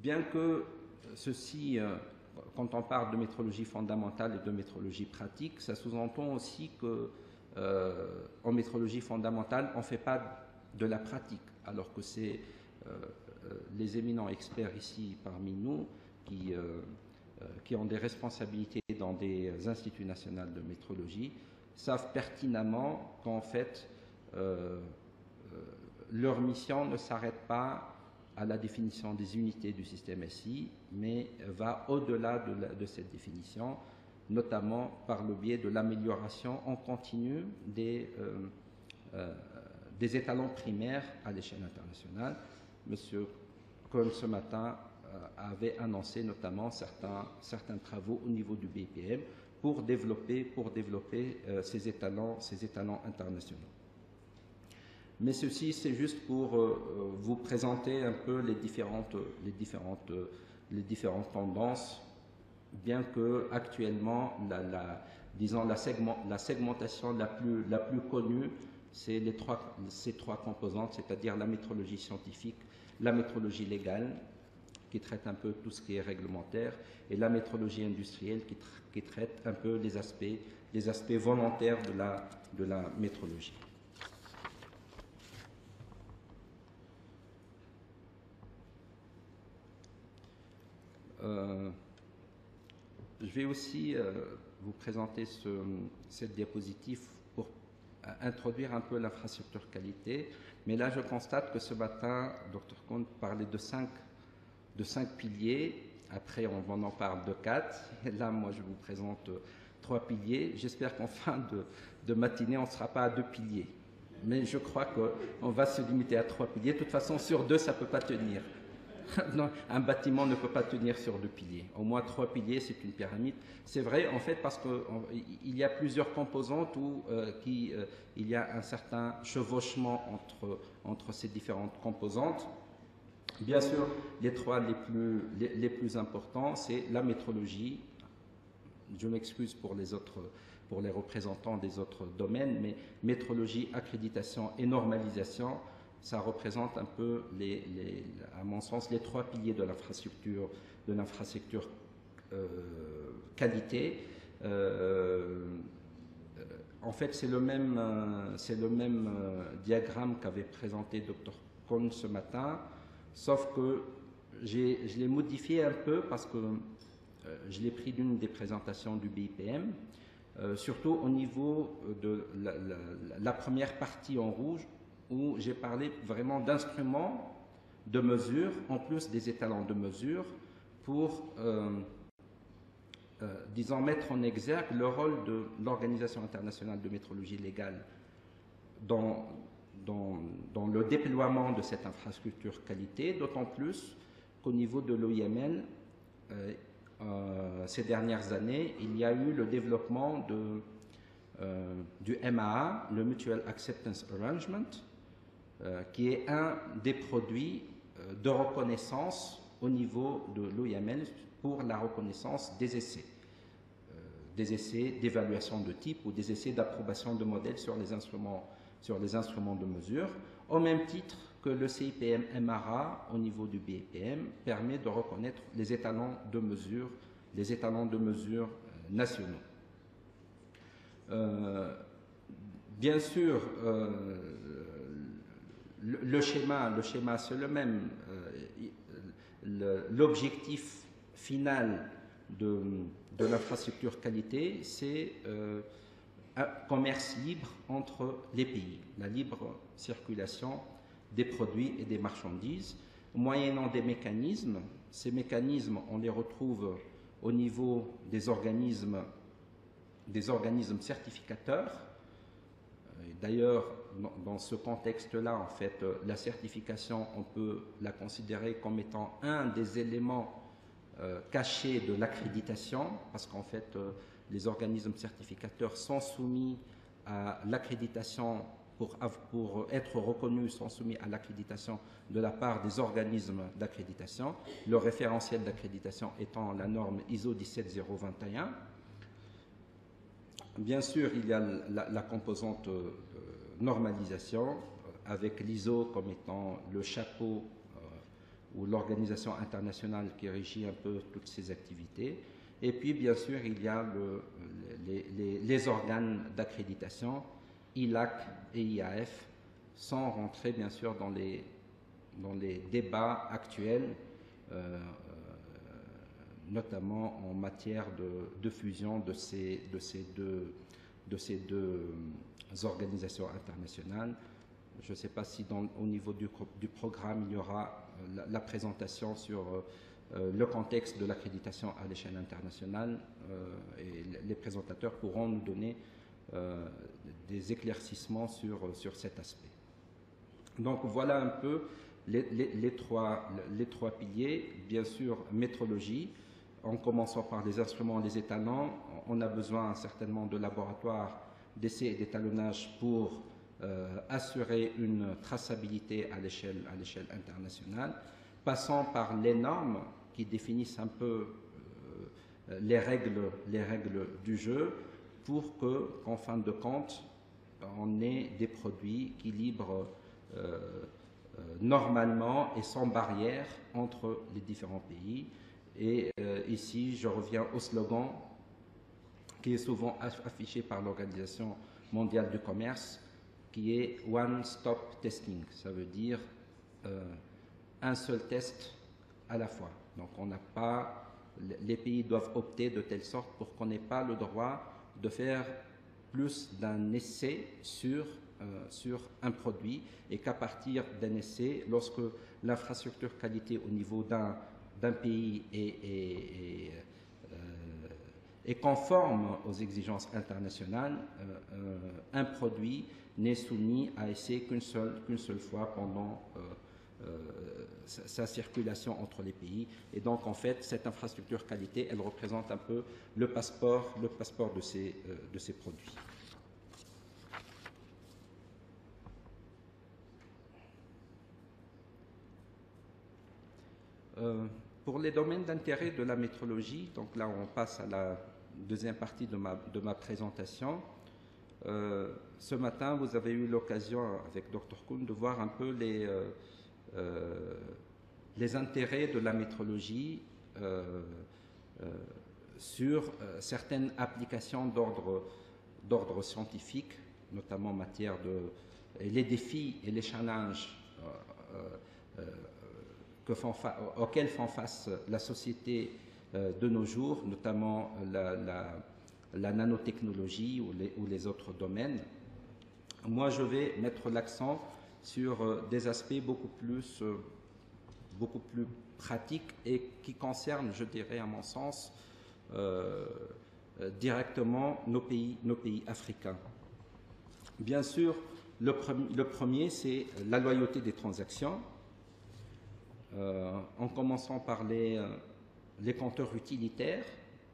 bien que ceci, quand on parle de métrologie fondamentale et de métrologie pratique, ça sous-entend aussi que en métrologie fondamentale, on ne fait pas de la pratique, alors que c'est les éminents experts ici parmi nous qui ont des responsabilités dans des instituts nationaux de métrologie savent pertinemment qu'en fait leur mission ne s'arrête pas à la définition des unités du système SI, mais va au-delà de cette définition, notamment par le biais de l'amélioration en continu des étalons primaires à l'échelle internationale. Monsieur Cohn, ce matin, avait annoncé notamment certains travaux au niveau du BPM pour développer ces étalons internationaux. Mais ceci, c'est juste pour vous présenter un peu les différentes tendances, bien que actuellement, la segmentation la plus connue, c'est ces trois composantes, c'est-à-dire la métrologie scientifique, la métrologie légale, qui traite un peu tout ce qui est réglementaire, et la métrologie industrielle, qui traite un peu les aspects volontaires de la métrologie. Je vais aussi vous présenter cette diapositive pour introduire un peu l'infrastructure qualité. Mais là, je constate que ce matin, Dr. Cohn parlait de cinq piliers. Après, on en parle de 4. Et là, moi, je vous présente 3 piliers. J'espère qu'en fin de matinée, on ne sera pas à 2 piliers. Mais je crois qu'on va se limiter à 3 piliers. De toute façon, sur 2, ça ne peut pas tenir. Non, un bâtiment ne peut pas tenir sur 2 piliers. Au moins 3 piliers, c'est une pyramide. C'est vrai, en fait, parce qu'il y a plusieurs composantes où il y a un certain chevauchement entre ces différentes composantes. Bien sûr, les 3 les plus importants, c'est la métrologie. Je m'excuse pour les représentants des autres domaines, mais métrologie, accréditation et normalisation, ça représente un peu, à mon sens, les 3 piliers de l'infrastructure qualité. En fait, c'est le même diagramme qu'avait présenté Dr. Cohn ce matin, sauf que je l'ai modifié un peu parce que je l'ai pris d'une des présentations du BIPM, surtout au niveau de la première partie en rouge, où j'ai parlé vraiment d'instruments de mesure, en plus des étalons de mesure, pour, disons, mettre en exergue le rôle de l'Organisation internationale de métrologie légale dans le déploiement de cette infrastructure qualité, d'autant plus qu'au niveau de l'OIML, ces dernières années, il y a eu le développement du MAA, le Mutual Acceptance Arrangement, qui est un des produits de reconnaissance au niveau de l'OIML pour la reconnaissance des essais d'évaluation de type ou des essais d'approbation de modèles sur les instruments de mesure, au même titre que le CIPM MRA au niveau du BIPM permet de reconnaître les étalons de mesure nationaux. Bien sûr, le schéma c'est le même. L'objectif final de l'infrastructure qualité, c'est un commerce libre entre les pays, la libre circulation des produits et des marchandises, moyennant des mécanismes. Ces mécanismes, on les retrouve au niveau des organismes certificateurs. D'ailleurs, dans ce contexte-là, en fait, la certification, on peut la considérer comme étant un des éléments cachés de l'accréditation, parce qu'en fait, les organismes certificateurs sont soumis à l'accréditation, pour être reconnus, sont soumis à l'accréditation de la part des organismes d'accréditation, le référentiel d'accréditation étant la norme ISO 17021. Bien sûr, il y a la composante normalisation, avec l'ISO comme étant le chapeau ou l'organisation internationale qui régit un peu toutes ces activités. Et puis, bien sûr, il y a les organes d'accréditation, ILAC et IAF, sans rentrer, bien sûr, dans les débats actuels, notamment en matière de fusion de ces deux organisations internationales. Je ne sais pas si au niveau du programme, il y aura la présentation sur le contexte de l'accréditation à l'échelle internationale et les présentateurs pourront nous donner des éclaircissements sur cet aspect. Donc voilà un peu les trois piliers. Bien sûr, métrologie, en commençant par les instruments, les étalons. On a besoin certainement de laboratoires d'essai et d'étalonnage pour assurer une traçabilité à l'échelle internationale, passant par les normes qui définissent un peu les règles du jeu pour qu'en fin de compte, on ait des produits qui livrent normalement et sans barrière entre les différents pays. Et ici, je reviens au slogan qui est souvent affiché par l'Organisation mondiale du commerce, qui est « One Stop Testing ». Ça veut dire un seul test à la fois. Donc, les pays doivent opter de telle sorte pour qu'on n'ait pas le droit de faire plus d'un essai sur un produit, et qu'à partir d'un essai, lorsque l'infrastructure qualité au niveau d'un pays est conforme aux exigences internationales, un produit n'est soumis à essai qu'une seule fois pendant sa circulation entre les pays. Et donc, en fait, cette infrastructure qualité, elle représente un peu le passeport de ces produits. Pour les domaines d'intérêt de la métrologie, donc là on passe à la deuxième partie de ma présentation. Ce matin, vous avez eu l'occasion avec Dr Kuhn de voir un peu les intérêts de la métrologie sur certaines applications d'ordre scientifique, notamment en matière les défis et les challenges auxquels font face la société de nos jours, notamment la nanotechnologie ou les autres domaines. Moi, je vais mettre l'accent sur des aspects beaucoup plus pratiques et qui concernent, je dirais à mon sens, directement nos pays africains. Bien sûr, le premier, c'est la loyauté des transactions. En commençant par les compteurs utilitaires,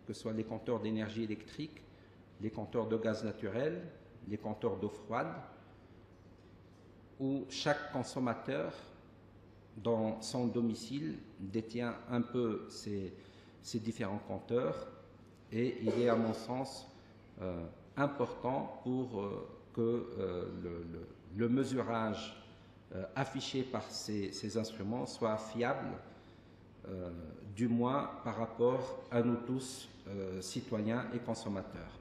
que ce soit les compteurs d'énergie électrique, les compteurs de gaz naturel, les compteurs d'eau froide, où chaque consommateur dans son domicile détient un peu ces différents compteurs, et il est à mon sens important pour que le mesurage affiché par ces instruments soit fiable, du moins par rapport à nous tous, citoyens et consommateurs.